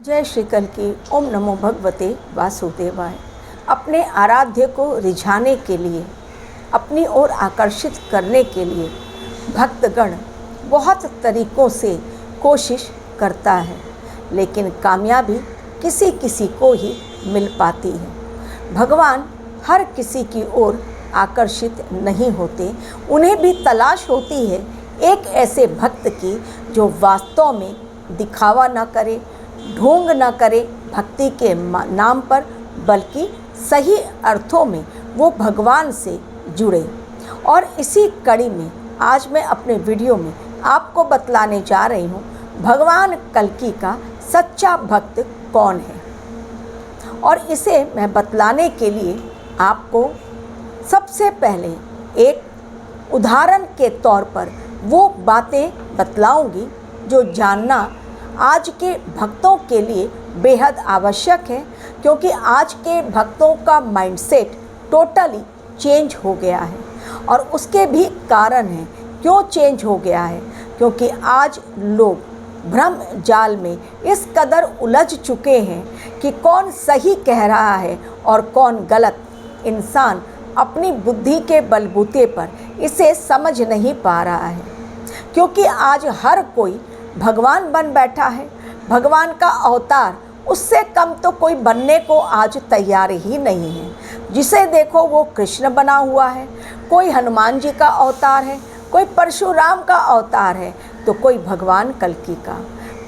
जय श्री कल की। ओम नमो भगवते वासुदेवाय। अपने आराध्य को रिझाने के लिए, अपनी ओर आकर्षित करने के लिए भक्तगण बहुत तरीक़ों से कोशिश करता है, लेकिन कामयाबी किसी किसी को ही मिल पाती है। भगवान हर किसी की ओर आकर्षित नहीं होते, उन्हें भी तलाश होती है एक ऐसे भक्त की जो वास्तव में दिखावा न करे, ढोंग न करे भक्ति के नाम पर, बल्कि सही अर्थों में वो भगवान से जुड़े। और इसी कड़ी में आज मैं अपने वीडियो में आपको बतलाने जा रही हूँ भगवान कल्कि का सच्चा भक्त कौन है। और इसे मैं बतलाने के लिए आपको सबसे पहले एक उदाहरण के तौर पर वो बातें बतलाऊंगी जो जानना आज के भक्तों के लिए बेहद आवश्यक है, क्योंकि आज के भक्तों का माइंडसेट टोटली चेंज हो गया है। और उसके भी कारण हैं क्यों चेंज हो गया है, क्योंकि आज लोग भ्रम जाल में इस कदर उलझ चुके हैं कि कौन सही कह रहा है और कौन गलत। इंसान अपनी बुद्धि के बलबूते पर इसे समझ नहीं पा रहा है, क्योंकि आज हर कोई भगवान बन बैठा है। भगवान का अवतार उससे कम तो कोई बनने को आज तैयार ही नहीं है। जिसे देखो वो कृष्ण बना हुआ है, कोई हनुमान जी का अवतार है, कोई परशुराम का अवतार है, तो कोई भगवान कल्कि का,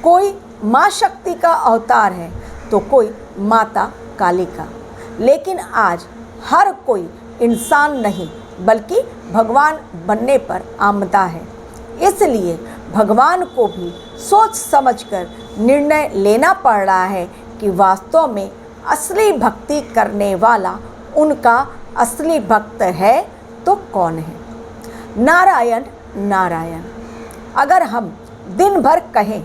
कोई माँ शक्ति का अवतार है, तो कोई माता काली का। लेकिन आज हर कोई इंसान नहीं बल्कि भगवान बनने पर आमदा है। इसलिए भगवान को भी सोच समझकर निर्णय लेना पड़ रहा है कि वास्तव में असली भक्ति करने वाला उनका असली भक्त है तो कौन है। नारायण नारायण अगर हम दिन भर कहें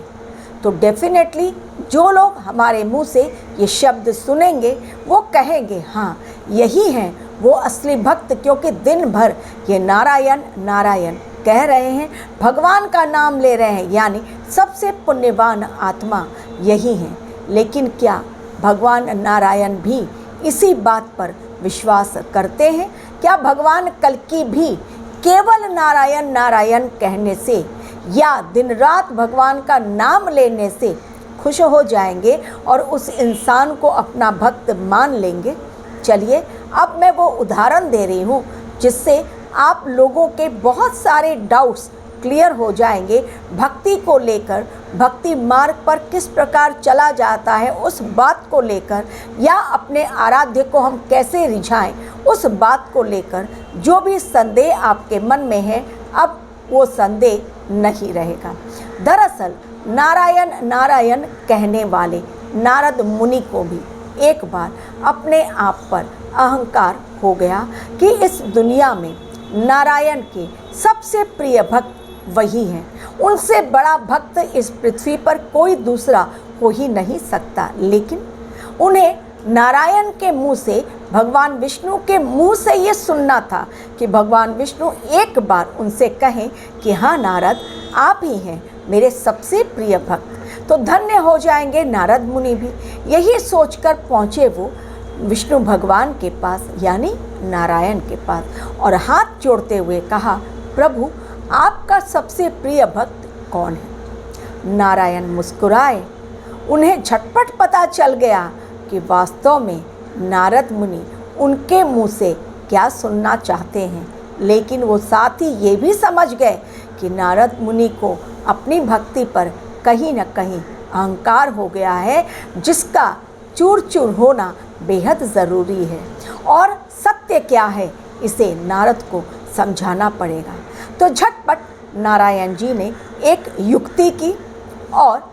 तो डेफिनेटली जो लोग हमारे मुंह से ये शब्द सुनेंगे वो कहेंगे हाँ यही हैं वो असली भक्त, क्योंकि दिन भर ये नारायण नारायण कह रहे हैं, भगवान का नाम ले रहे हैं, यानी सबसे पुण्यवान आत्मा यही हैं। लेकिन क्या भगवान नारायण भी इसी बात पर विश्वास करते हैं? क्या भगवान कल्कि भी केवल नारायण नारायण कहने से या दिन रात भगवान का नाम लेने से खुश हो जाएंगे और उस इंसान को अपना भक्त मान लेंगे? चलिए अब मैं वो उदाहरण दे रही हूँ जिससे आप लोगों के बहुत सारे डाउट्स क्लियर हो जाएंगे भक्ति को लेकर, भक्ति मार्ग पर किस प्रकार चला जाता है उस बात को लेकर, या अपने आराध्य को हम कैसे रिझाएं उस बात को लेकर। जो भी संदेह आपके मन में है अब वो संदेह नहीं रहेगा। दरअसल नारायण नारायण कहने वाले नारद मुनि को भी एक बार अपने आप पर अहंकार हो गया कि इस दुनिया में नारायण के सबसे प्रिय भक्त वही हैं, उनसे बड़ा भक्त इस पृथ्वी पर कोई दूसरा हो ही नहीं सकता। लेकिन उन्हें नारायण के मुंह से, भगवान विष्णु के मुंह से ये सुनना था कि भगवान विष्णु एक बार उनसे कहें कि हाँ नारद आप ही हैं मेरे सबसे प्रिय भक्त, तो धन्य हो जाएंगे नारद मुनि भी। यही सोचकर पहुँचे वो विष्णु भगवान के पास, यानी नारायण के पास, और हाथ जोड़ते हुए कहा प्रभु आपका सबसे प्रिय भक्त कौन है? नारायण मुस्कुराए। उन्हें झटपट पता चल गया कि वास्तव में नारद मुनि उनके मुंह से क्या सुनना चाहते हैं, लेकिन वो साथ ही ये भी समझ गए कि नारद मुनि को अपनी भक्ति पर कहीं न कहीं अहंकार हो गया है, जिसका चूर चूर होना बेहद ज़रूरी है। और सत्य क्या है इसे नारद को समझाना पड़ेगा। तो झटपट नारायण जी ने एक युक्ति की और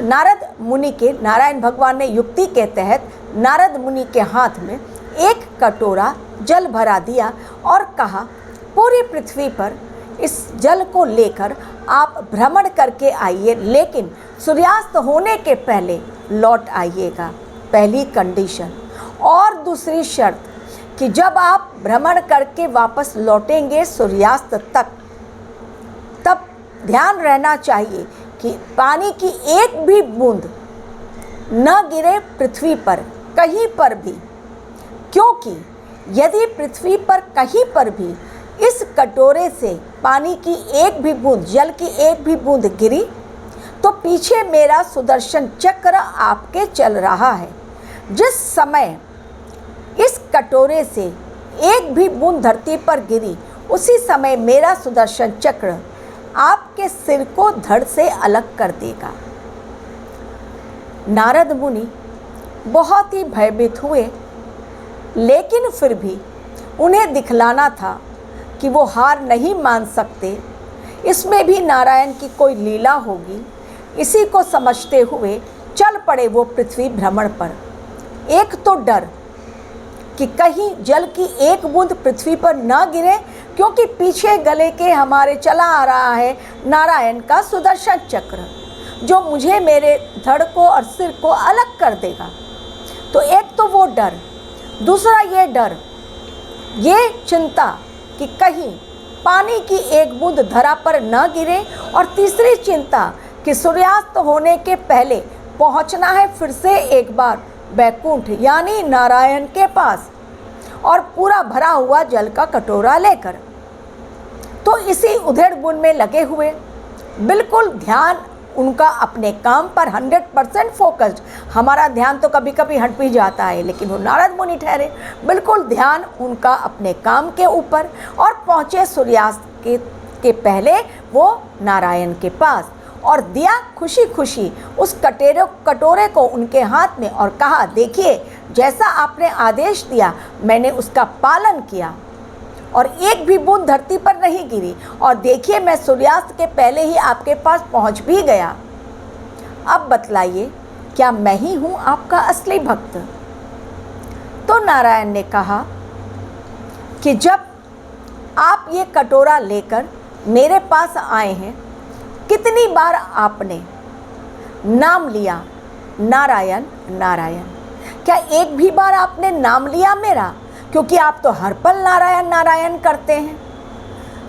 नारायण भगवान ने युक्ति के तहत नारद मुनि के हाथ में एक कटोरा जल भरा दिया और कहा पूरी पृथ्वी पर इस जल को लेकर आप भ्रमण करके आइए, लेकिन सूर्यास्त होने के पहले लौट आइएगा, पहली कंडीशन। और दूसरी शर्त कि जब आप भ्रमण करके वापस लौटेंगे सूर्यास्त तक, तब ध्यान रहना चाहिए कि पानी की एक भी बूंद न गिरे पृथ्वी पर कहीं पर भी, क्योंकि यदि पृथ्वी पर कहीं पर भी इस कटोरे से पानी की एक भी बूंद, जल की एक भी बूंद गिरी तो पीछे मेरा सुदर्शन चक्र आपके चल रहा है। जिस समय इस कटोरे से एक भी बूंद धरती पर गिरी उसी समय मेरा सुदर्शन चक्र आपके सिर को धड़ से अलग कर देगा। नारद मुनि बहुत ही भयभीत हुए, लेकिन फिर भी उन्हें दिखलाना था कि वो हार नहीं मान सकते, इसमें भी नारायण की कोई लीला होगी। इसी को समझते हुए चल पड़े वो पृथ्वी भ्रमण पर। एक तो डर कि कहीं जल की एक बूंद पृथ्वी पर ना गिरे, क्योंकि पीछे गले के हमारे चला आ रहा है नारायण का सुदर्शन चक्र, जो मुझे मेरे धड़ को और सिर को अलग कर देगा। तो एक तो वो डर, दूसरा ये डर, ये चिंता कि कहीं पानी की एक बूंद धरा पर न गिरे, और तीसरी चिंता कि सूर्यास्त होने के पहले पहुंचना है फिर से एक बार बैकुंठ यानी नारायण के पास, और पूरा भरा हुआ जल का कटोरा लेकर। तो इसी उधेड़-बुन में लगे हुए, बिल्कुल ध्यान उनका अपने काम पर 100% फोकस्ड। हमारा ध्यान तो कभी कभी हट भी जाता है, लेकिन वो नारद मुनि ठहरे, बिल्कुल ध्यान उनका अपने काम के ऊपर, और पहुँचे सूर्यास्त के पहले वो नारायण के पास, और दिया खुशी खुशी उस कटोरे को उनके हाथ में और कहा, देखिए जैसा आपने आदेश दिया मैंने उसका पालन किया और एक भी बूंद धरती पर नहीं गिरी, और देखिए मैं सूर्यास्त के पहले ही आपके पास पहुंच भी गया। अब बतलाइए क्या मैं ही हूँ आपका असली भक्त? तो नारायण ने कहा कि जब आप ये कटोरा लेकर मेरे पास आए हैं, कितनी बार आपने नाम लिया नारायण नारायण? क्या एक भी बार आपने नाम लिया मेरा? क्योंकि आप तो हर पल नारायण नारायण करते हैं।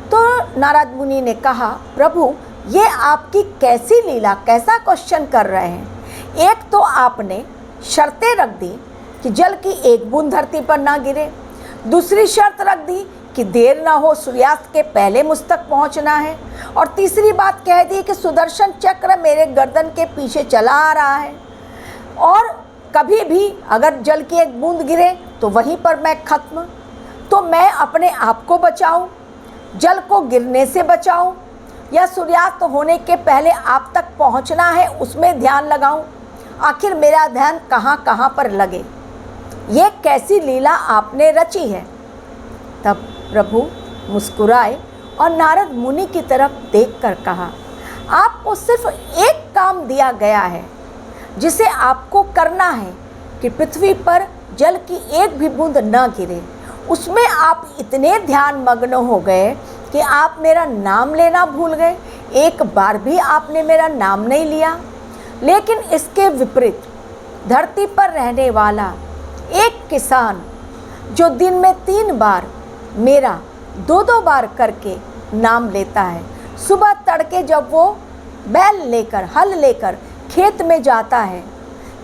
तो नारद मुनि ने कहा, प्रभु ये आपकी कैसी लीला, कैसा क्वेश्चन कर रहे हैं? एक तो आपने शर्तें रख दी कि जल की एक बूंद धरती पर ना गिरे, दूसरी शर्त रख दी कि देर ना हो, सूर्यास्त के पहले मुझ तक पहुंचना है, और तीसरी बात कह दी कि सुदर्शन चक्र मेरे गर्दन के पीछे चला आ रहा है, और कभी भी अगर जल की एक बूंद गिरे तो वहीं पर मैं खत्म। तो मैं अपने आप को बचाऊं, जल को गिरने से बचाऊं, या सूर्यास्त होने के पहले आप तक पहुंचना है उसमें ध्यान लगाऊं? आखिर मेरा ध्यान कहाँ कहाँ पर लगे? ये कैसी लीला आपने रची है? तब प्रभु मुस्कुराए और नारद मुनि की तरफ देखकर कहा, आपको सिर्फ एक काम दिया गया है जिसे आपको करना है कि पृथ्वी पर जल की एक भी बूंद न गिरे। उसमें आप इतने ध्यान मग्न हो गए कि आप मेरा नाम लेना भूल गए, एक बार भी आपने मेरा नाम नहीं लिया। लेकिन इसके विपरीत धरती पर रहने वाला एक किसान जो दिन में 3 बार मेरा 2-2 बार करके नाम लेता है, सुबह तड़के जब वो बैल लेकर, हल लेकर खेत में जाता है,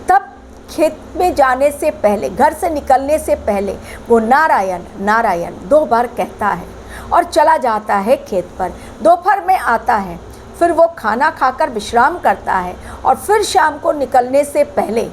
तब खेत में जाने से पहले, घर से निकलने से पहले वो नारायण नारायण 2 बार कहता है और चला जाता है खेत पर। दोपहर में आता है, फिर वो खाना खाकर विश्राम करता है, और फिर शाम को निकलने से पहले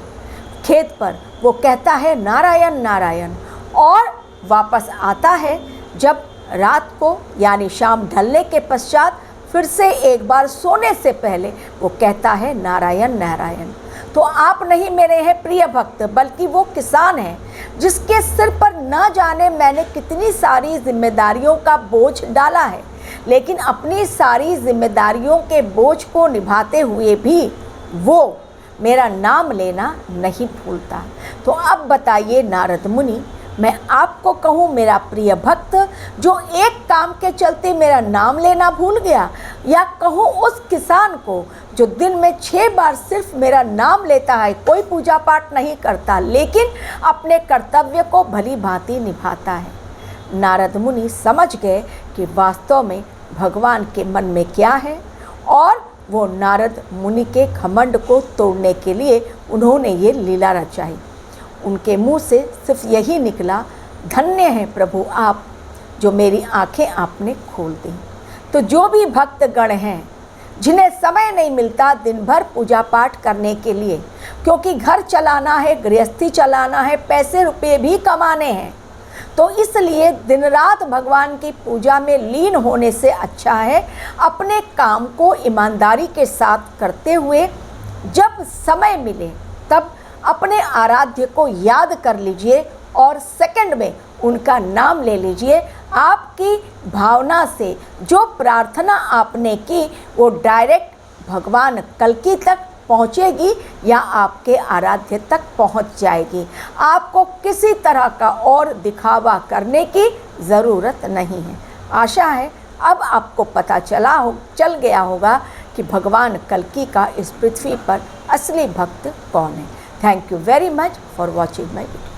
खेत पर वो कहता है नारायण नारायण, और वापस आता है जब रात को यानी शाम ढलने के पश्चात फिर से एक बार सोने से पहले वो कहता है नारायण नारायण। तो आप नहीं मेरे हैं प्रिय भक्त, बल्कि वो किसान है जिसके सिर पर न जाने मैंने कितनी सारी जिम्मेदारियों का बोझ डाला है, लेकिन अपनी सारी जिम्मेदारियों के बोझ को निभाते हुए भी वो मेरा नाम लेना नहीं भूलता। तो अब बताइए नारद मुनि, मैं आपको कहूँ मेरा प्रिय भक्त जो एक काम के चलते मेरा नाम लेना भूल गया, या कहूँ उस किसान को जो दिन में 6 बार सिर्फ मेरा नाम लेता है, कोई पूजा पाठ नहीं करता, लेकिन अपने कर्तव्य को भली भांति निभाता है। नारद मुनि समझ गए कि वास्तव में भगवान के मन में क्या है, और वो नारद मुनि के घमंड को तोड़ने के लिए उन्होंने ये लीला रचाई। उनके मुंह से सिर्फ यही निकला, धन्य है प्रभु आप जो मेरी आंखें आपने खोल दी। तो जो भी भक्तगण हैं जिन्हें समय नहीं मिलता दिन भर पूजा पाठ करने के लिए, क्योंकि घर चलाना है, गृहस्थी चलाना है, पैसे रुपए भी कमाने हैं, तो इसलिए दिन रात भगवान की पूजा में लीन होने से अच्छा है अपने काम को ईमानदारी के साथ करते हुए जब समय मिले तब अपने आराध्य को याद कर लीजिए और सेकंड में उनका नाम ले लीजिए। आपकी भावना से जो प्रार्थना आपने की वो डायरेक्ट भगवान कल्कि तक पहुँचेगी या आपके आराध्य तक पहुँच जाएगी। आपको किसी तरह का और दिखावा करने की ज़रूरत नहीं है। आशा है अब आपको पता चल गया होगा कि भगवान कल्कि का इस पृथ्वी पर असली भक्त कौन है। Thank you very much for watching my video.